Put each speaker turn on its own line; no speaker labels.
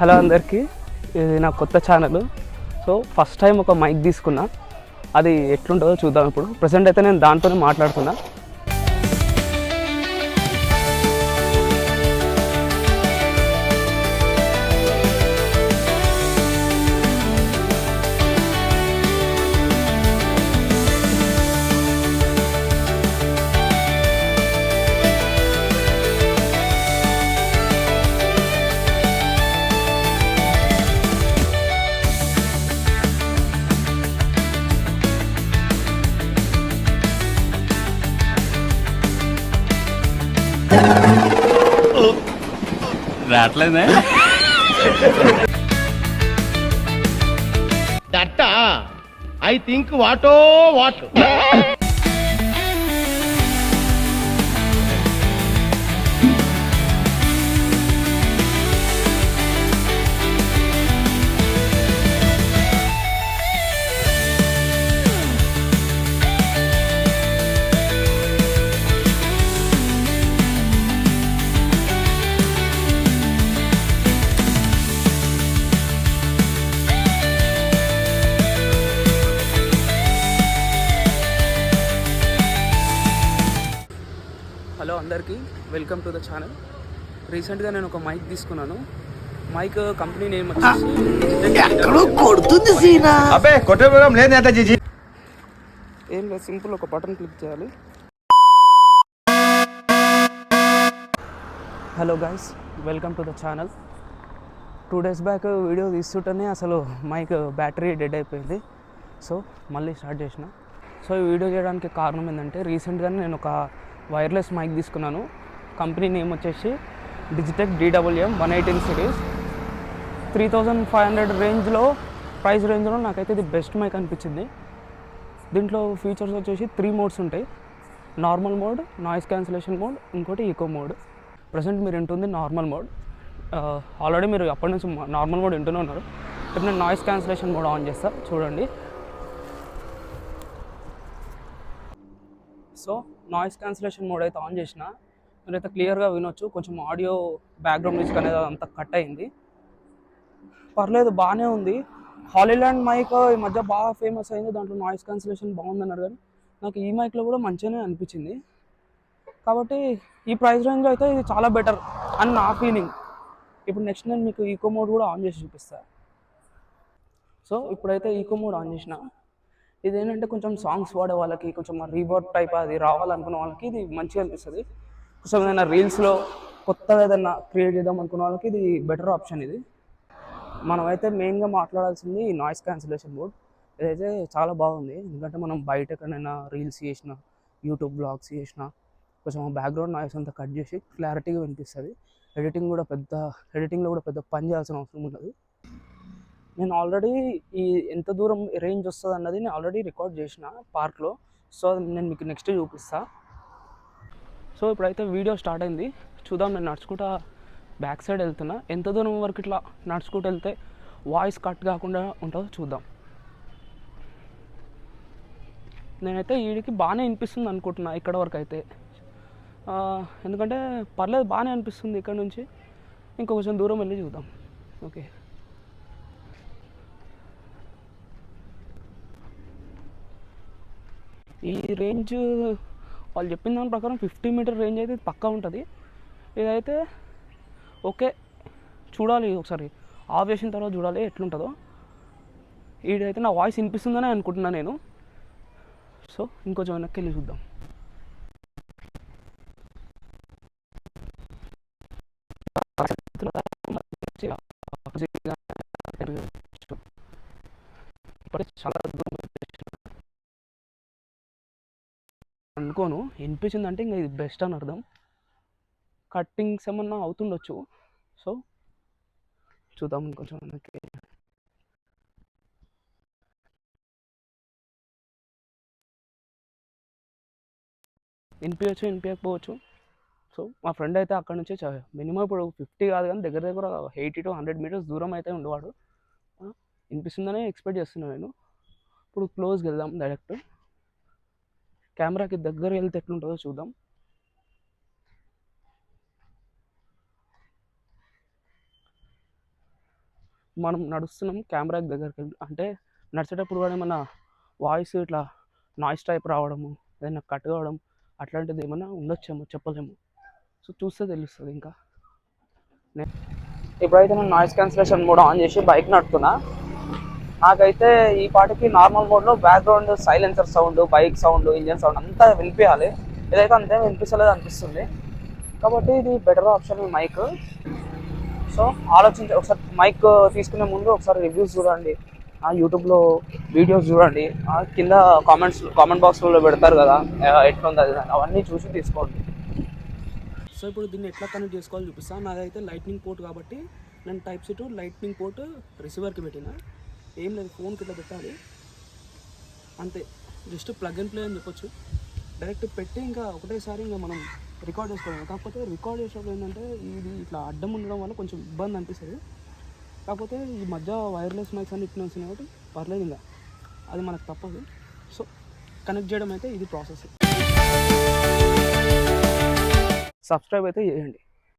Hello అందరికీ, ఇది నా కొత్త ఛానల్. సో ఫస్ట్ టైం ఒక మైక్ తీసుకున్నా, అది ఎట్లుంటుందో చూద్దాం. ఇప్పుడు ప్రజెంట్ అయితే నేను దాంతోనే మాట్లాడుతున్నా.
రావట్లేదే
దట్ ఐ థింక్ వాటో వాట్.
హలో అందరికీ, వెల్కమ్ టు ద ఛానల్. రీసెంట్గా నేను ఒక మైక్ తీసుకున్నాను. మైక్ కంపెనీ నేమ్ వచ్చేసి ఏం లేదు, సింపుల్ ఒక బటన్ క్లిక్ చేయాలి. Hello guys, welcome to the channel. 2 days back video తీస్తుంటేనే అసలు మైక్ బ్యాటరీ డెడ్ అయిపోయింది. సో మళ్ళీ స్టార్ట్ చేసిన. సో ఈ వీడియో చేయడానికి కారణం ఏంటంటే, రీసెంట్గానే నేను ఒక వైర్లెస్ మైక్ తీసుకున్నాను. కంపెనీ నేమ్ వచ్చేసి డిజిటెక్ DWM 118 సిరీస్. 3500 రేంజ్లో, ప్రైస్ రేంజ్లో నాకైతే ఇది బెస్ట్ మైక్ అనిపించింది. దీంట్లో ఫీచర్స్ వచ్చేసి 3 మోడ్స్ ఉంటాయి: normal mode, noise cancellation mode, ఇంకోటి ఈకో మోడ్. ప్రజెంట్ మీరు వింటుంది నార్మల్ మోడ్. ఆల్రెడీ మీరు అప్పటి నుంచి నార్మల్ మోడ్ వింటూనే ఉన్నారు. ఇప్పుడు నేను నాయిస్ క్యాన్సిలేషన్ మోడ్ ఆన్ చేస్తా, చూడండి. సో నాయిస్ క్యాన్సిలేషన్ మోడ్ అయితే ఆన్ చేసిన, మీరైతే క్లియర్గా వినొచ్చు. కొంచెం ఆడియో బ్యాక్గ్రౌండ్ మ్యూజిక్ అనేది అంతా కట్ అయింది, పర్లేదు, బాగానే ఉంది. హాలీలాండ్ మైక్ ఈ మధ్య బాగా ఫేమస్ అయింది, దాంట్లో నాయిస్ క్యాన్సిలేషన్ బాగుందన్నారు. కానీ నాకు ఈ మైక్లో కూడా మంచిగానే అనిపించింది. కాబట్టి ఈ ప్రైస్ రేంజ్లో అయితే ఇది చాలా బెటర్ అని నా ఫీలింగ్. ఇప్పుడు నెక్స్ట్ నేను మీకు ఈకో మోడ్ కూడా ఆన్ చేసి చూపిస్తాను. సో ఇప్పుడైతే ఈకో మోడ్ ఆన్ చేసిన. ఇదేంటంటే కొంచెం సాంగ్స్ పాడే వాళ్ళకి, కొంచెం రీవర్బ్ టైప్ అది రావాలనుకున్న వాళ్ళకి ఇది మంచిగా అనిపిస్తుంది. కొంచెం ఏదైనా రీల్స్లో కొత్తగా ఏదైనా క్రియేట్ చేద్దాం అనుకున్న వాళ్ళకి ఇది బెటర్ ఆప్షన్. ఇది మనమైతే మెయిన్గా మాట్లాడాల్సింది నాయిస్ క్యాన్సిలేషన్ మోడ్. ఇదైతే చాలా బాగుంది, ఎందుకంటే మనం బయట ఎక్కడైనా రీల్స్ చేసినా, యూట్యూబ్ బ్లాగ్స్ చేసినా కొంచెం బ్యాక్గ్రౌండ్ నాయిస్ అంతా కట్ చేసి క్లారిటీగా వినిపిస్తుంది. ఎడిటింగ్లో కూడా పెద్ద పని చేయాల్సిన అవసరం ఉండదు. నేను ఆల్రెడీ ఈ ఎంత దూరం రేంజ్ వస్తుంది అన్నది నేను ఆల్రెడీ రికార్డ్ చేసిన పార్క్లో. సో నేను మీకు నెక్స్ట్ చూపిస్తా. సో ఇప్పుడైతే వీడియో స్టార్ట్ అయింది, చూద్దాం. నేను నడుచుకుంటా బ్యాక్ సైడ్ వెళ్తున్నా. ఎంత దూరం వరకు ఇట్లా నడుచుకుంటూ వెళ్తే వాయిస్ కట్ కాకుండా ఉంటుందో చూద్దాం. నేనైతే వీడికి బాగానే అనిపిస్తుంది అనుకుంటున్నా ఇక్కడ వరకు అయితే, ఎందుకంటే పర్లేదు, బాగానే అనిపిస్తుంది. ఇక్కడ నుంచి ఇంకొంచెం దూరం వెళ్ళి చూద్దాం. ఓకే, ఈ రేంజ్ వాళ్ళు చెప్పిన దాని ప్రకారం 50 మీటర్ రేంజ్ అయితే పక్కా ఉంటుంది. ఇదైతే ఓకే, చూడాలి ఒకసారి ఆఫ్ చేసిన తర్వాత చూడాలి ఎట్లుంటుందో. ఇదైతే నా వాయిస్ వినిపిస్తుందని అనుకుంటున్నాను నేను. సో ఇంకొంచెం వెనక్కి వెళ్ళి చూద్దాం. చాలా అనుకోను, వినిపించిందంటే ఇంకా ఇది బెస్ట్ అని అర్థం. కట్టింగ్స్ ఏమన్నా అవుతుండొచ్చు. సో చూద్దాం ఇంకొంచెం మనకి. వినిపించకపోవచ్చు. సో మా ఫ్రెండ్ అయితే అక్కడ నుంచి మినిమం ఇప్పుడు 50 కాదు కానీ దగ్గర 80 to 100 మీటర్స్ దూరం అయితే ఉండేవాడు. వినిపిస్తుందని ఎక్స్పెక్ట్ చేస్తున్నాను నేను. ఇప్పుడు క్లోజ్కి వెళ్దాం, డైరెక్ట్ కెమెరాకి దగ్గర వెళ్తే ఎట్లుంటుందో చూద్దాం. మనం నడుస్తున్నాం కెమెరా దగ్గరికి వెళ్ళి అంటే నడిచేటప్పుడు కూడా ఏమన్నా వాయిస్ ఇట్లా నాయిస్ టైప్ రావడము ఏదైనా కట్ కావడం అట్లాంటిది ఏమైనా ఉండొచ్చేమో చెప్పలేము. సో చూస్తే తెలుస్తుంది. ఇంకా ఇప్పుడైతే నేను నాయిస్ క్యాన్సిలేషన్ మోడ్ ఆన్ చేసి బైక్ నడుపుతున్నా. నాకైతే ఈ పాటికి నార్మల్ మోడ్లో background silencer sound, bike sound, engine sound అంతా వినిపించాలి. ఇదైతే అంతేం వినిపిస్తలేదు అనిపిస్తుంది. కాబట్టి ఇది బెటర్ ఆప్షన్ ఈ మైక్. సో ఆలోచించి ఒకసారి మైక్ తీసుకునే ముందు ఒకసారి రివ్యూస్ చూడండి, యూట్యూబ్లో వీడియోస్ చూడండి, కింద కామెంట్ బాక్స్లో పెడతారు కదా ఎట్లుంది అది అవన్నీ చూసి తీసుకోండి. సో ఇప్పుడు దీన్ని ఎట్లా కనెక్ట్ చేసుకోవాలో చూపిస్తాను. నాదైతే లైట్నింగ్ పోర్ట్ కాబట్టి నేను type C to lightning port రిసీవర్కి పెట్టిన. ఏం లేదు, ఫోన్కి ఇట్లా పెట్టాలి అంతే. జస్ట్ ప్లగ్ అండ్ ప్లే అని చెప్పొచ్చు. డైరెక్ట్ పెట్టి ఇంకా ఒకటేసారి ఇంకా మనం రికార్డ్ చేసుకోవాలి. కాకపోతే రికార్డ్ చేసేటప్పుడు ఏంటంటే ఇది ఇట్లా అడ్డం ఉండడం వల్ల కొంచెం ఇబ్బంది అనిపిస్తుంది. కాకపోతే ఈ మధ్య వైర్లెస్ మైక్స్ అన్ని ఇట్లా వచ్చినాయి కాబట్టి పర్లేదు, ఇంకా అది మనకు తప్పదు. సో కనెక్ట్ చేయడం అయితే ఇది ప్రాసెస్. సబ్స్క్రైబ్ అయితే చేయండి.